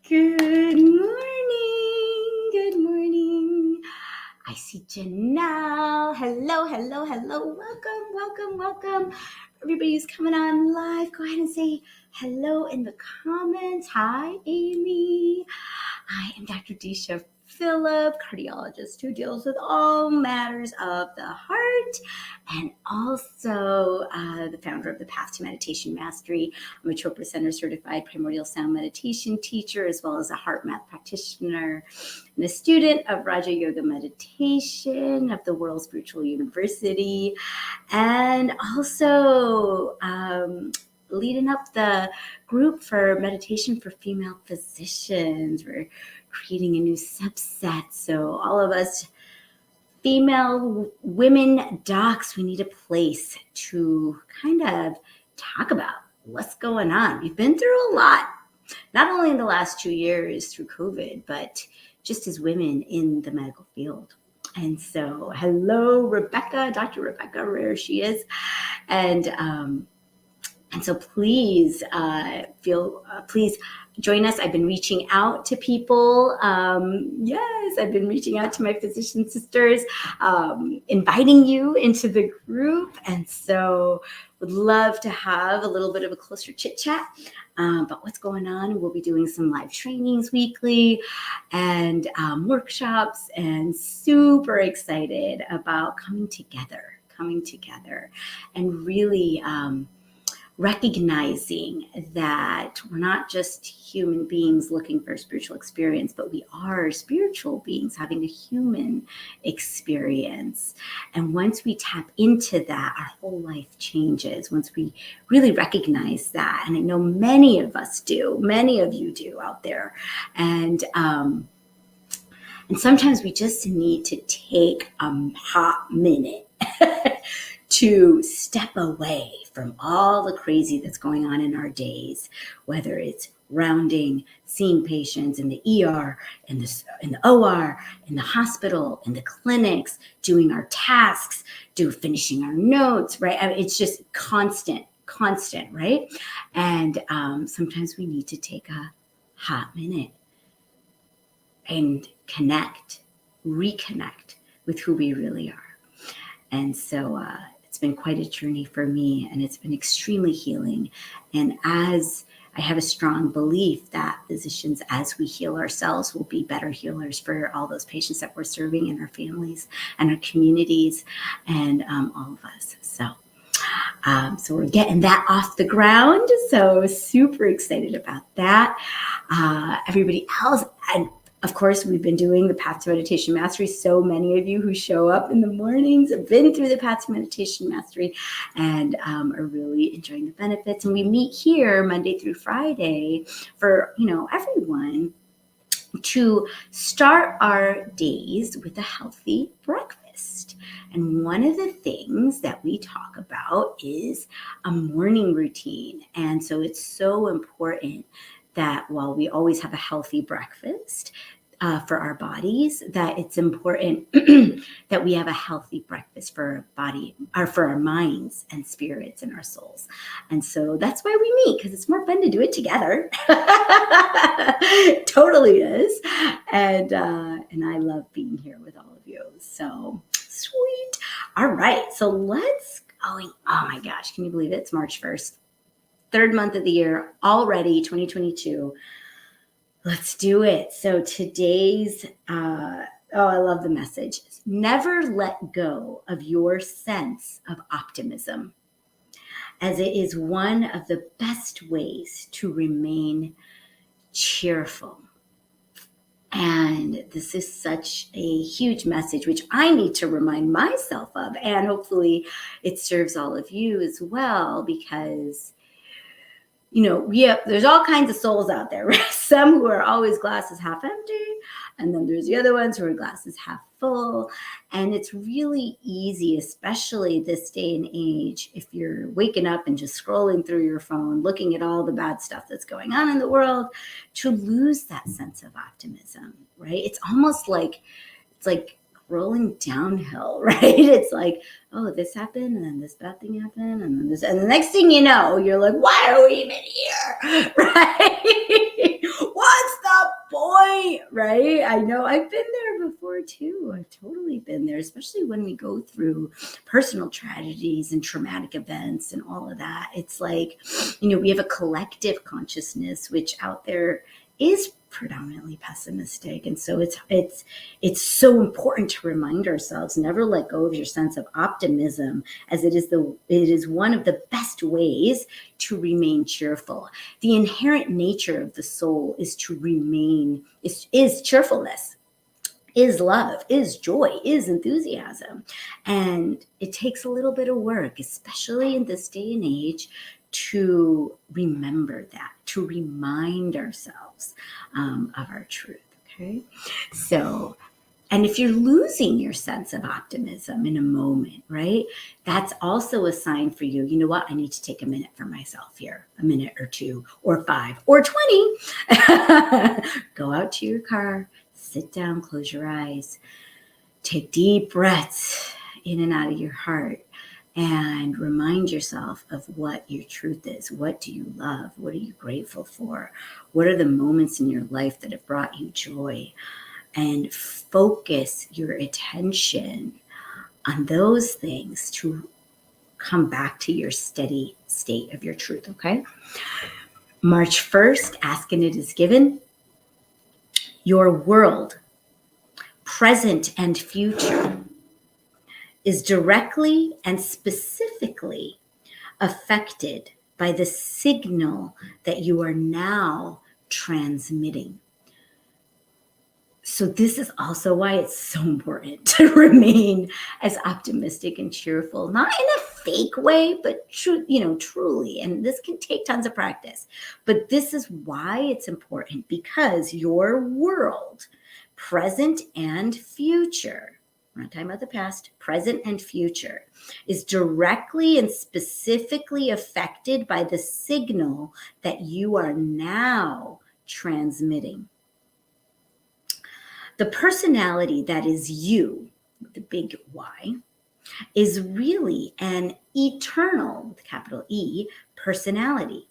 Good morning. Good morning. I see Janelle. Hello. Welcome. Everybody's coming on live. Go ahead and say hello in the comments. Hi, Amy. I am Dr. Disha Phillip, cardiologist who deals with all matters of the heart, and also the founder of the Path to Meditation Mastery. I'm a Chopra Center certified primordial sound meditation teacher, as well as a heart math practitioner and a student of Raja Yoga Meditation of the World Spiritual University, and also leading up the group for meditation for female physicians. We're creating a new subset. So all of us female women docs, we need a place to kind of talk about what's going on. We've been through a lot, not only in the last 2 years through COVID, but just as women in the medical field. And so, hello, Rebecca, Dr. Rebecca, where she is. And so please please join us. I've been reaching out to people. Yes, I've been reaching out to my physician sisters, inviting you into the group. And so would love to have a little bit of a closer chit chat about what's going on. We'll be doing some live trainings weekly and workshops, and super excited about coming together and really recognizing that we're not just human beings looking for a spiritual experience, but we are spiritual beings having a human experience. And once we tap into that, our whole life changes. Once we really recognize that, and I know many of us do, many of you do out there, and sometimes we just need to take a hot minute to step away from all the crazy that's going on in our days, whether it's rounding, seeing patients in the ER, in the OR, in the hospital, in the clinics, doing our tasks, finishing our notes, right? I mean, it's just constant, right? And sometimes we need to take a hot minute and reconnect with who we really are. And so it's been quite a journey for me, and it's been extremely healing. And as I have a strong belief that physicians, as we heal ourselves, will be better healers for all those patients that we're serving in our families and our communities and all of us. So we're getting that off the ground. So super excited about that. Everybody else, and of course, we've been doing the Path to Meditation Mastery. So many of you who show up in the mornings have been through the Path to Meditation Mastery and are really enjoying the benefits. And we meet here Monday through Friday for, everyone to start our days with a healthy breakfast. And one of the things that we talk about is a morning routine. And so it's so important that while we always have a healthy breakfast for our bodies, that it's important that we have a healthy breakfast for our body, or for our minds and spirits and our souls. And so that's why we meet, because it's more fun to do it together. Totally is. And I love being here with all of you. So sweet. All right. So let's going. Oh my gosh. Can you believe it? It's March 1st. Third month of the year already, 2022. Let's do it. So today's, I love the message. Never let go of your sense of optimism, as it is one of the best ways to remain cheerful. And this is such a huge message, which I need to remind myself of. And hopefully it serves all of you as well, because there's all kinds of souls out there, right? Some who are always glasses half empty, and then there's the other ones who are glasses half full. And it's really easy, especially this day and age, if you're waking up and just scrolling through your phone, looking at all the bad stuff that's going on in the world, to lose that sense of optimism, right? It's almost like, rolling downhill, right? It's like, oh, this happened, and then this bad thing happened, and then this, and the next thing you know, you're like, why are we even here, right? What's the right? I know I've been there before too. I've totally been there, especially when we go through personal tragedies and traumatic events and all of that. It's like, we have a collective consciousness, which out there is predominantly pessimistic. And so it's so important to remind ourselves, never let go of your sense of optimism, as it is one of the best ways to remain cheerful. The inherent nature of the soul is to remain, is cheerfulness, is love, is joy, is enthusiasm. And it takes a little bit of work, especially in this day and age, to remember that, to remind ourselves of our truth. Okay. So, and if you're losing your sense of optimism in a moment, right, that's also a sign for you. You know what? I need to take a minute for myself here, a minute or 2 or 5 or 20. Go out to your car, sit down, close your eyes, take deep breaths in and out of your heart, and remind yourself of what your truth is. What do you love? What are you grateful for? What are the moments in your life that have brought you joy? And focus your attention on those things to come back to your steady state of your truth, okay? March 1st, ask and it is given. Your world, present and future, is directly and specifically affected by the signal that you are now transmitting. So this is also why it's so important to remain as optimistic and cheerful, not in a fake way, but truly. And this can take tons of practice. But this is why it's important, because your world, present and future, we're not talking about the past, present and future, is directly and specifically affected by the signal that you are now transmitting. The personality that is you, the big Y, is really an eternal, with capital E, personality.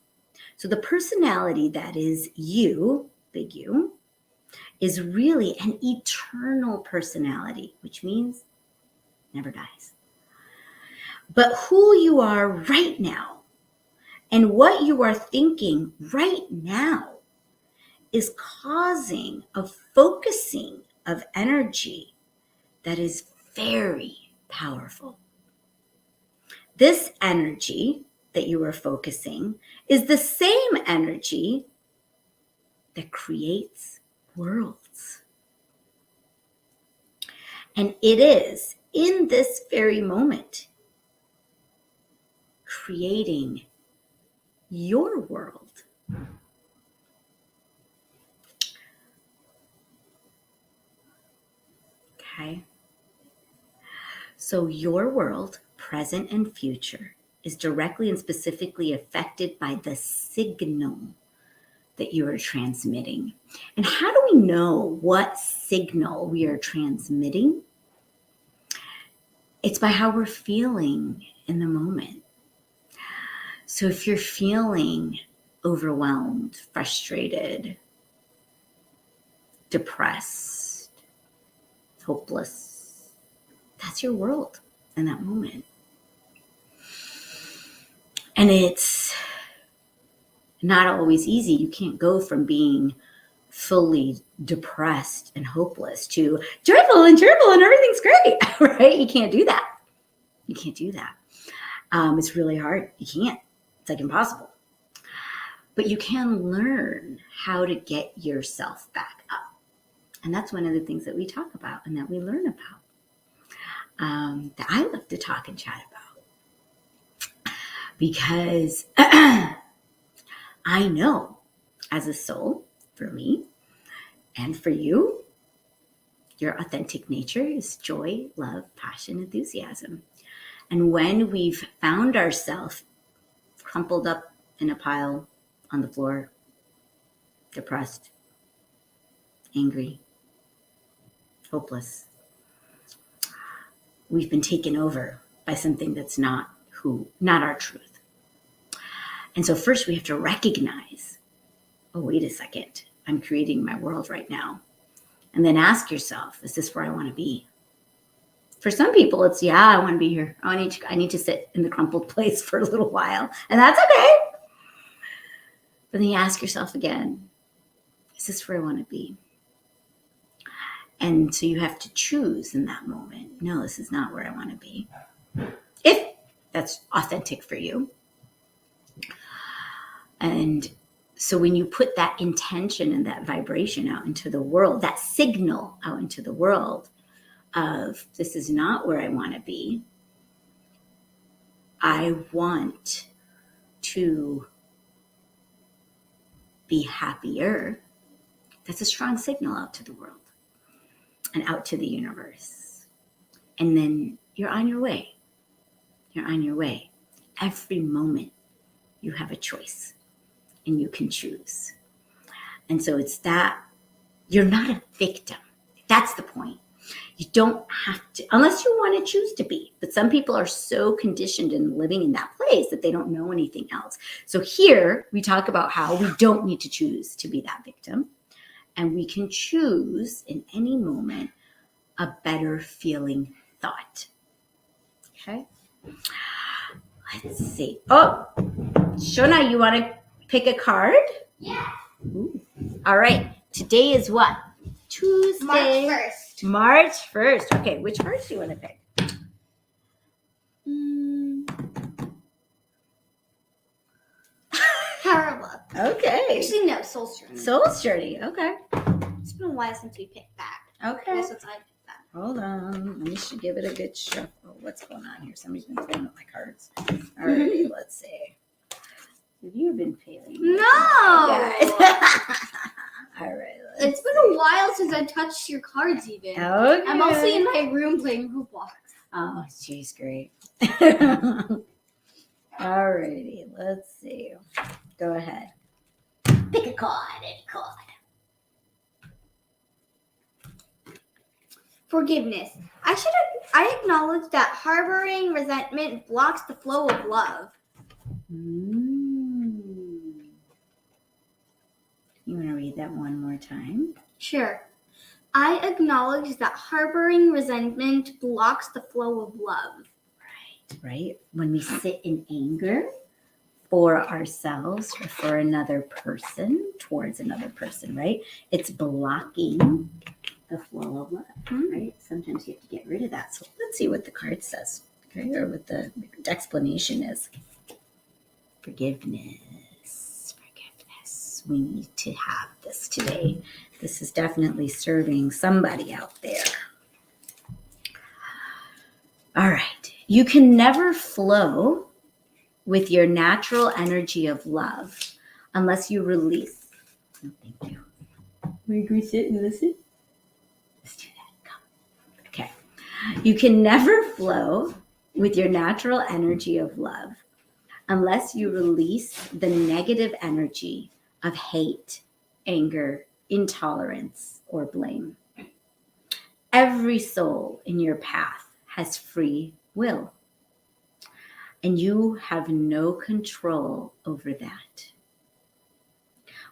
So the personality that is you, big U, is really an eternal personality, which means never dies. But who you are right now and what you are thinking right now is causing a focusing of energy that is very powerful. This energy that you are focusing is the same energy that creates worlds. And it is in this very moment creating your world. Okay? So your world, present and future, is directly and specifically affected by the signal that you are transmitting. And how do we know what signal we are transmitting? It's by how we're feeling in the moment. So if you're feeling overwhelmed, frustrated, depressed, hopeless, that's your world in that moment. And it's not always easy. You can't go from being fully depressed and hopeless to joyful and cheerful and everything's great, right? You can't do that. You can't do that. It's really hard. You can't. It's like impossible. But you can learn how to get yourself back up. And that's one of the things that we talk about and that we learn about, that I love to talk and chat about. Because I know as a soul, for me and for you, your authentic nature is joy, love, passion, enthusiasm. And when we've found ourselves crumpled up in a pile on the floor, depressed, angry, hopeless, we've been taken over by something that's not our truth. And so first we have to recognize, oh, wait a second, I'm creating my world right now. And then ask yourself, is this where I want to be? For some people, it's, yeah, I want to be here. I need to sit in the crumpled place for a little while. And that's okay. But then you ask yourself again, is this where I want to be? And so you have to choose in that moment. No, this is not where I want to be. If that's authentic for you. And so when you put that intention and that vibration out into the world, that signal out into the world of this is not where I want to be. I want to be happier. That's a strong signal out to the world and out to the universe. And then you're on your way. You're on your way. Every moment you have a choice and you can choose. And so it's that you're not a victim. That's the point. You don't have to, unless you want to choose to be. But some people are so conditioned in living in that place that they don't know anything else. So here we talk about how we don't need to choose to be that victim. And we can choose in any moment a better feeling thought. Okay? Let's see. Oh, Shona, you want to pick a card? Yeah. Ooh. All right. Today is what? Tuesday. March 1st. Okay, which cards do you want to pick? Terrible. Okay. Actually, no, Soul's Journey. Soul's Journey. Okay. It's been a while since we picked that. Okay. Since I picked that. Hold on. Let me give it a good shuffle. What's going on here? Somebody's been playing with my cards. All right, let's see. Have you been playing? No. Guys. All right. It's been a while since I touched your cards even. Okay. I'm mostly in my room playing Roblox. Oh, geez, great. All righty, let's see. Go ahead. Pick a card, any card. Forgiveness. I acknowledge that harboring resentment blocks the flow of love. You want to read that one more time? Sure. I acknowledge that harboring resentment blocks the flow of love. Right? When we sit in anger for ourselves or for another person, towards another person, right? It's blocking the flow of love, right? Sometimes you have to get rid of that. So let's see what the card says, okay? Or what the explanation is. Forgiveness. We need to have this today. This is definitely serving somebody out there. All right. You can never flow with your natural energy of love unless you release. Oh, thank you. Will you sit and listen? Let's do that. Come. Okay. You can never flow with your natural energy of love unless you release the negative energy of hate, anger, intolerance, or blame. Every soul in your path has free will, and you have no control over that.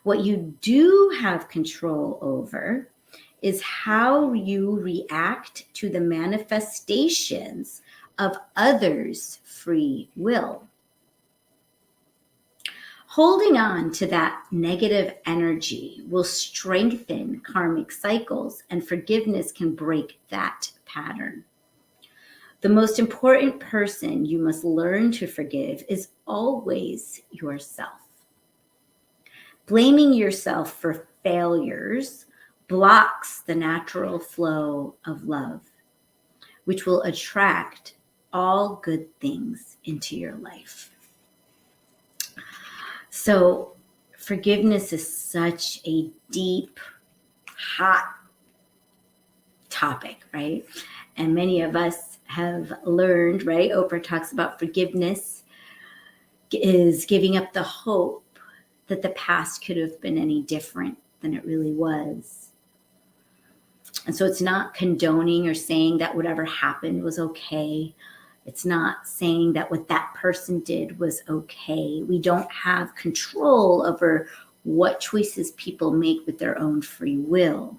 What you do have control over is how you react to the manifestations of others' free will. Holding on to that negative energy will strengthen karmic cycles, and forgiveness can break that pattern. The most important person you must learn to forgive is always yourself. Blaming yourself for failures blocks the natural flow of love, which will attract all good things into your life. So forgiveness is such a deep, hot topic, right? And many of us have learned, right? Oprah talks about forgiveness is giving up the hope that the past could have been any different than it really was. And so it's not condoning or saying that whatever happened was okay. It's not saying that what that person did was okay. We don't have control over what choices people make with their own free will.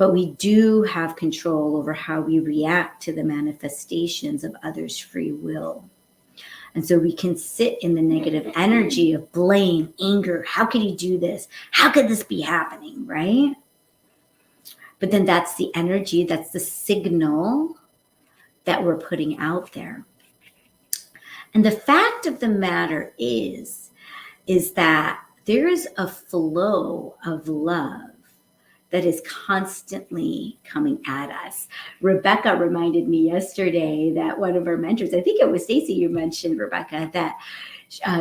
but we do have control over how we react to the manifestations of others' free will. And so we can sit in the negative energy of blame, anger. How could he do this? How could this be happening, right? But then that's the energy, that's the signal that we're putting out there. And the fact of the matter is that there is a flow of love that is constantly coming at us. Rebecca reminded me yesterday that one of our mentors, I think it was Stacy, you mentioned, Rebecca, that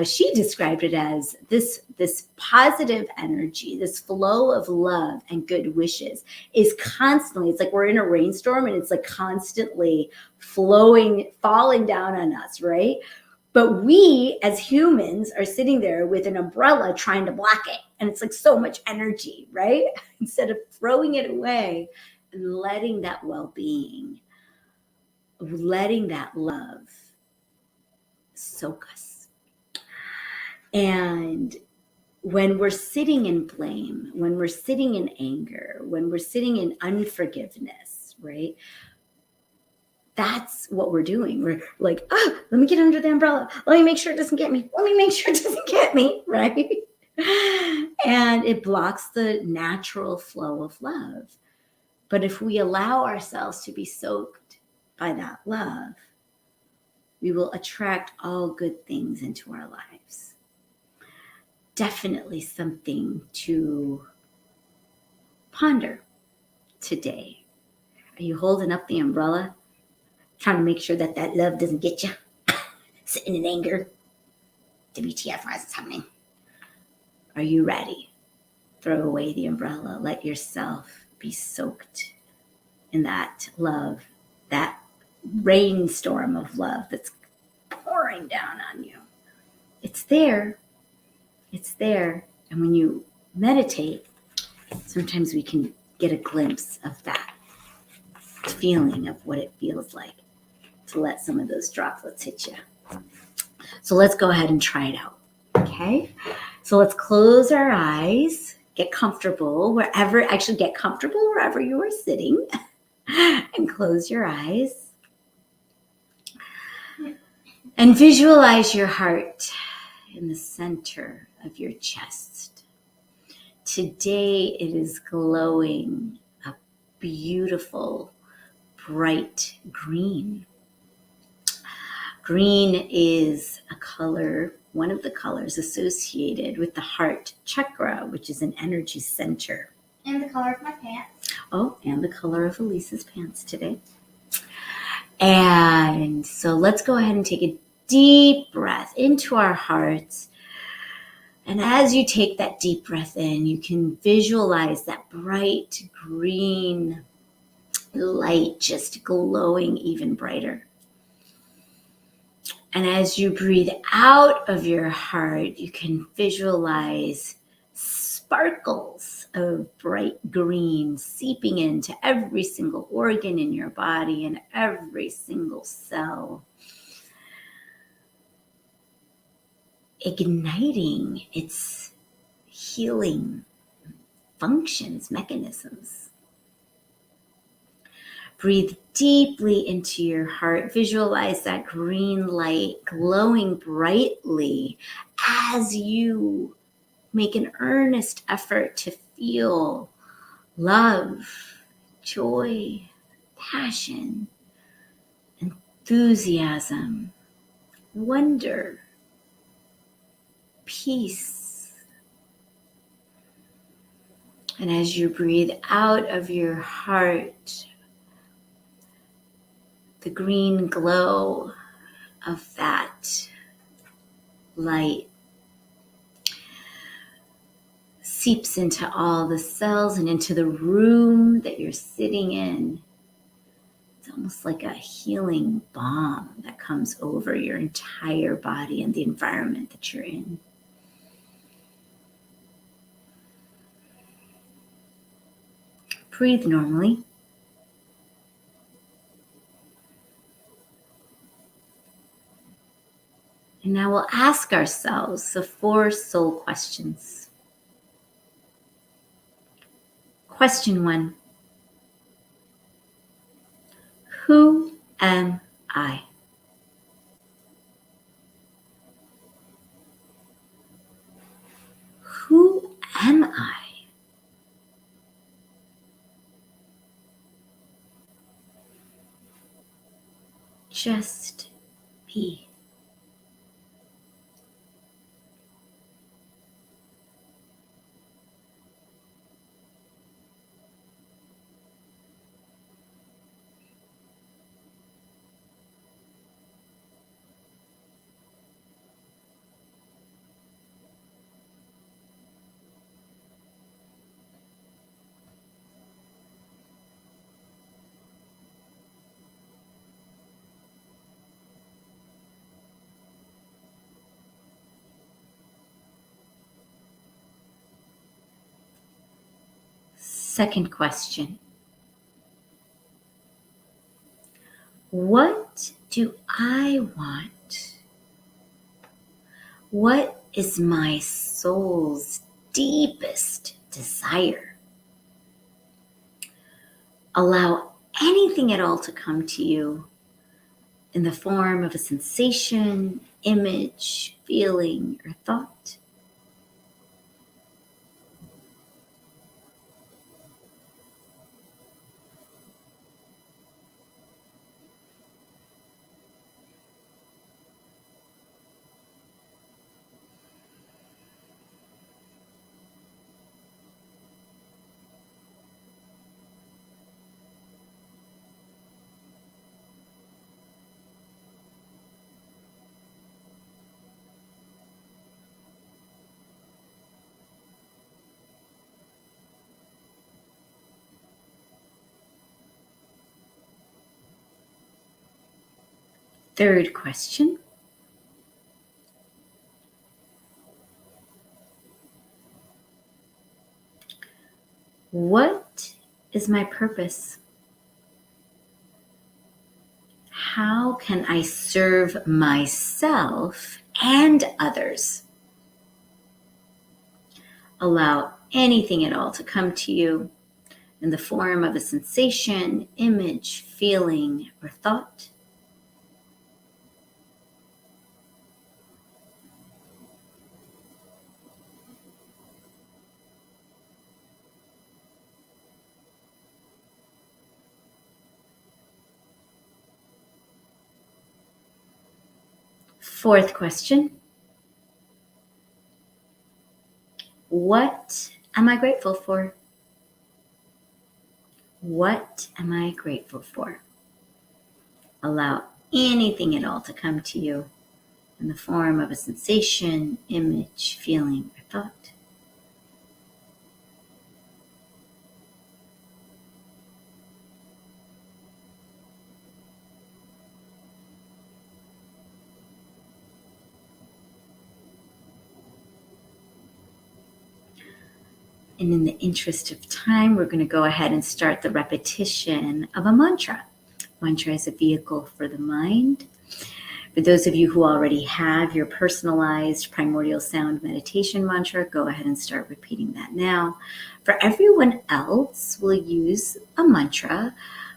she described it as this positive energy, this flow of love and good wishes is constantly, it's like we're in a rainstorm and it's like constantly flowing, falling down on us, right? But we as humans are sitting there with an umbrella trying to block it. And it's like so much energy, right? Instead of throwing it away and letting that well-being, letting that love soak us. And when we're sitting in blame, when we're sitting in anger, when we're sitting in unforgiveness, right? That's what we're doing. We're like, oh, let me get under the umbrella. Let me make sure it doesn't get me. Let me make sure it doesn't get me, right? And it blocks the natural flow of love. But if we allow ourselves to be soaked by that love, we will attract all good things into our lives. Definitely something to ponder today. Are you holding up the umbrella? Trying to make sure that that love doesn't get you? Sitting in anger? WTF, why is this happening? Are you ready? Throw away the umbrella. Let yourself be soaked in that love, that rainstorm of love that's pouring down on you. It's there. It's there. And when you meditate, sometimes we can get a glimpse of that feeling of what it feels like to let some of those droplets hit you. So let's go ahead and try it out. Okay? So let's close our eyes, get comfortable wherever you are sitting, and close your eyes. And visualize your heart in the center of your chest. Today it is glowing a beautiful, bright green. Green is a color, one of the colors associated with the heart chakra, which is an energy center. And the color of my pants. Oh, and the color of Elisa's pants today. And so let's go ahead and take a deep breath into our hearts. And as you take that deep breath in, you can visualize that bright green light just glowing even brighter. And as you breathe out of your heart, you can visualize sparkles of bright green seeping into every single organ in your body and every single cell, igniting its healing functions, mechanisms. Breathe deeply into your heart. Visualize that green light glowing brightly as you make an earnest effort to feel love, joy, passion, enthusiasm, wonder, peace. And as you breathe out of your heart, the green glow of that light seeps into all the cells and into the room that you're sitting in. It's almost like a healing balm that comes over your entire body and the environment that you're in. Breathe normally. And now we'll ask ourselves the 4 soul questions. Question 1, Who am I? Who am I? Just be. Second question. What do I want? What is my soul's deepest desire? Allow anything at all to come to you in the form of a sensation, image, feeling, or thought. Third question. What is my purpose? How can I serve myself and others? Allow anything at all to come to you in the form of a sensation, image, feeling, or thought. Fourth question. What am I grateful for? What am I grateful for? Allow anything at all to come to you in the form of a sensation, image, feeling, or thought. And in the interest of time, we're going to go ahead and start the repetition of a mantra. Mantra is a vehicle for the mind. For those of you who already have your personalized primordial sound meditation mantra, go ahead and start repeating that now. For everyone else, we'll use a mantra,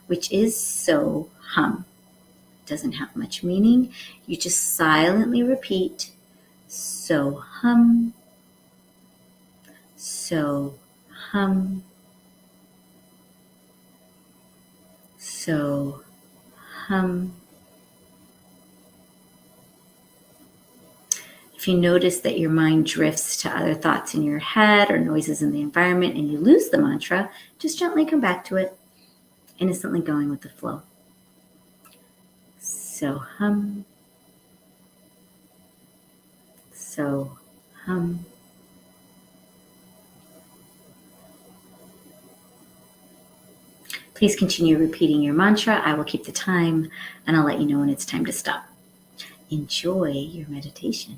which is so hum. It doesn't have much meaning. You just silently repeat so hum, so hum, so hum. If you notice that your mind drifts to other thoughts in your head or noises in the environment and you lose the mantra, just gently come back to it, innocently going with the flow. So hum, so hum. Please continue repeating your mantra. I will keep the time and I'll let you know when it's time to stop. Enjoy your meditation.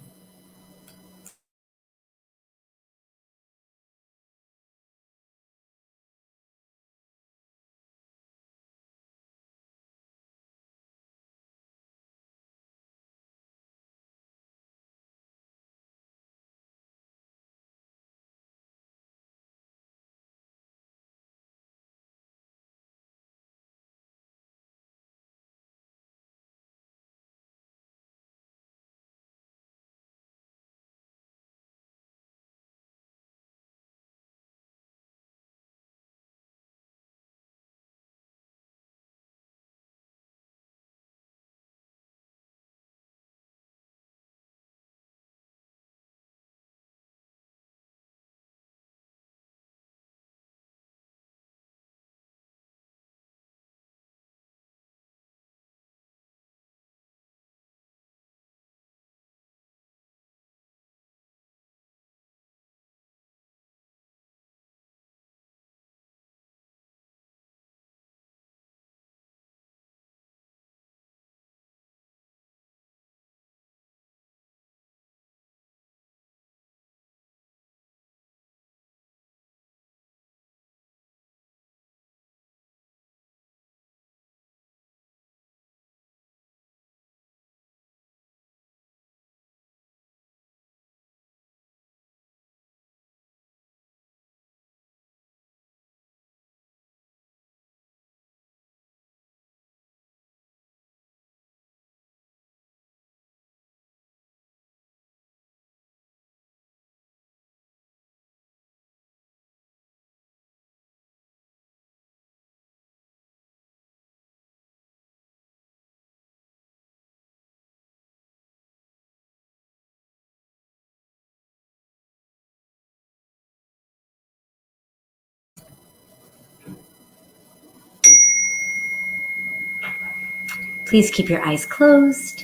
Please keep your eyes closed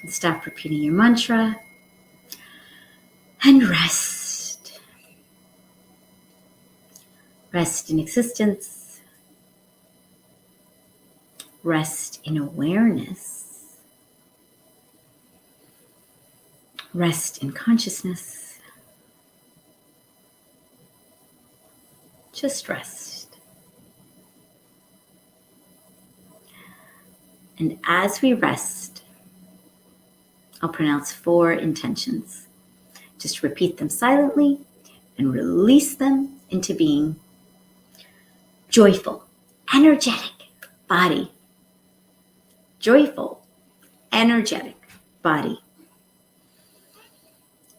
and stop repeating your mantra and rest. Rest in existence. Rest in awareness. Rest in consciousness. Just rest. And as we rest, I'll pronounce 4 intentions. Just repeat them silently and release them into being. Joyful, energetic body. Joyful, energetic body.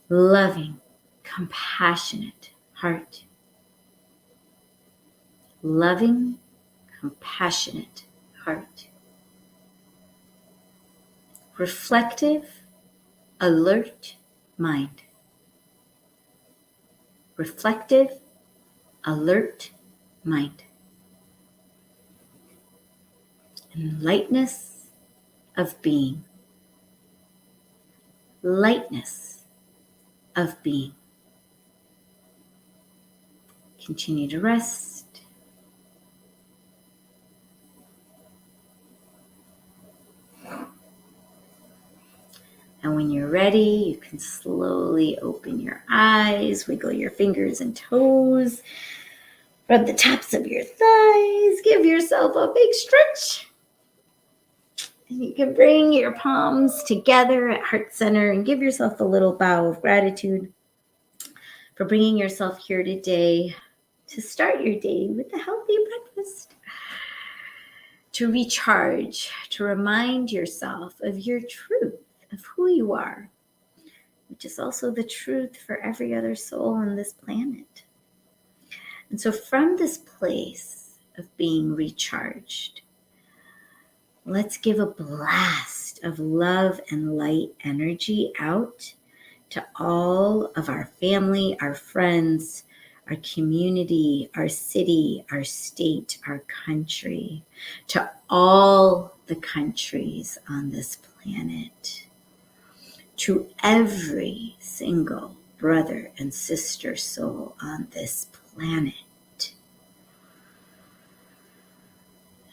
Loving, compassionate heart. Loving, compassionate heart. Reflective, alert mind. Reflective, alert mind. And lightness of being. Lightness of being. Continue to rest. And when you're ready, you can slowly open your eyes, wiggle your fingers and toes, rub the tops of your thighs, give yourself a big stretch. And you can bring your palms together at heart center and give yourself a little bow of gratitude for bringing yourself here today to start your day with a healthy breakfast, to recharge, to remind yourself of your truth, of who you are, which is also the truth for every other soul on this planet. And so from this place of being recharged, let's give a blast of love and light energy out to all of our family, our friends, our community, our city, our state, our country, to all the countries on this planet, to every single brother and sister soul on this planet.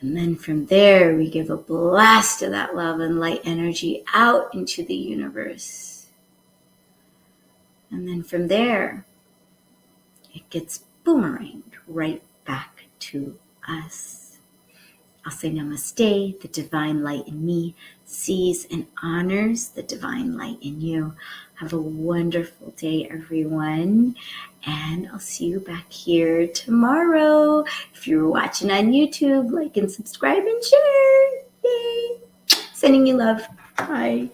And then from there, we give a blast of that love and light energy out into the universe. And then from there, it gets boomeranged right back to us. I'll say namaste. The divine light in me sees and honors the divine light in you. Have a wonderful day, everyone. And I'll see you back here tomorrow. If you're watching on YouTube, like and subscribe and share. Yay. Sending you love. Bye.